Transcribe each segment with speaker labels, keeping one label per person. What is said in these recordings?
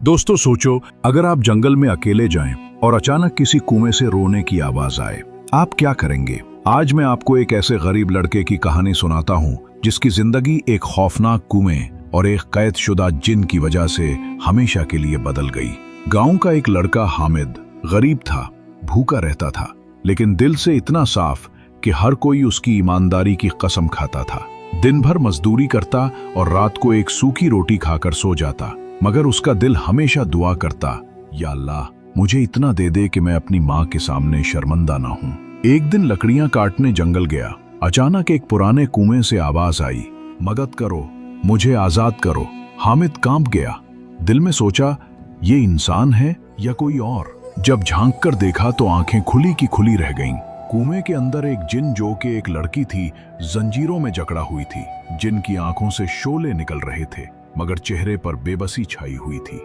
Speaker 1: दोस्तों सोचो, अगर आप जंगल में अकेले जाएं और अचानक किसी कुएं से रोने की आवाज आए, आप क्या करेंगे? आज मैं आपको एक ऐसे गरीब लड़के की कहानी सुनाता हूं जिसकी जिंदगी एक खौफनाक कुएं और एक कैदशुदा जिन की वजह से हमेशा के लिए बदल गई। गांव का एक लड़का हामिद गरीब था, भूखा रहता था, लेकिन दिल से इतना साफ कि हर कोई उसकी ईमानदारी की कसम खाता था। दिन भर मजदूरी करता और रात को एक सूखी रोटी खाकर सो जाता, मगर उसका दिल हमेशा दुआ करता, या अल्लाह मुझे इतना दे दे कि मैं अपनी माँ के सामने शर्मिंदा ना हूँ। एक दिन लकड़ियां काटने जंगल गया। अचानक एक पुराने कुएं से आवाज आई, मदद करो, मुझे आजाद करो। हामिद कांप गया। दिल में सोचा, ये इंसान है या कोई और? जब झांक कर देखा तो आंखें खुली की खुली रह गईं। कुएं के अंदर एक जिन जो कि एक लड़की थी, जंजीरों में जकड़ा हुई थी। जिन की आंखों से शोले निकल रहे थे, मगर चेहरे पर बेबसी छाई हुई थी।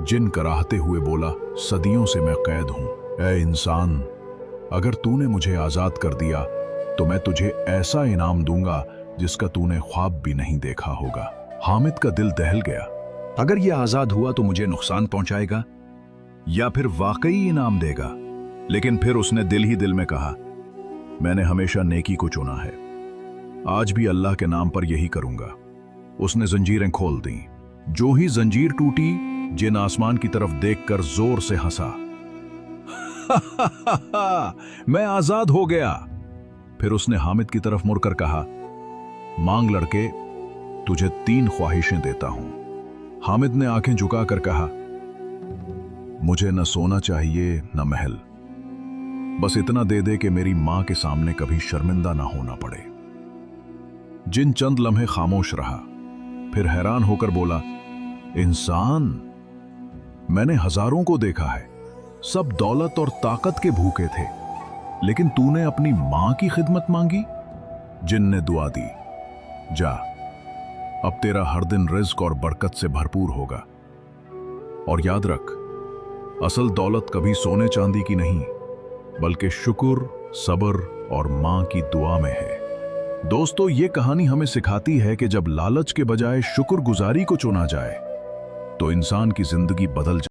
Speaker 1: जिन कराहते हुए बोला, सदियों से मैं कैद हूं। ऐ इंसान, अगर तूने मुझे आजाद कर दिया तो मैं तुझे ऐसा इनाम दूंगा जिसका तूने ख्वाब भी नहीं देखा होगा। हामिद का दिल दहल गया। अगर यह आजाद हुआ तो मुझे नुकसान पहुंचाएगा या फिर वाकई इनाम देगा? लेकिन फिर उसने दिल ही दिल में कहा, मैंने हमेशा नेकी को चुना है, आज भी अल्लाह के नाम पर यही करूंगा। उसने जंजीरें खोल दी। जो ही जंजीर टूटी, जिन आसमान की तरफ देखकर जोर से हंसा। मैं आजाद हो गया। फिर उसने हामिद की तरफ मुड़कर कहा, मांग लड़के, तुझे 3 ख्वाहिशें देता हूं। हामिद ने आंखें झुकाकर कहा, मुझे न सोना चाहिए न महल, बस इतना दे दे कि मेरी मां के सामने कभी शर्मिंदा ना होना पड़े। जिन चंद लम्हे खामोश रहा, फिर हैरान होकर बोला, इंसान, मैंने हजारों को देखा है, सब दौलत और ताकत के भूखे थे, लेकिन तूने अपनी मां की खिदमत मांगी। जिन ने दुआ दी, जा, अब तेरा हर दिन रिज़्क और बरकत से भरपूर होगा। और याद रख, असल दौलत कभी सोने चांदी की नहीं, बल्कि शुक्र, सब्र और मां की दुआ में है। दोस्तों, ये कहानी हमें सिखाती है कि जब लालच के बजाय शुक्रगुजारी को चुना जाए तो इंसान की जिंदगी बदल जाए।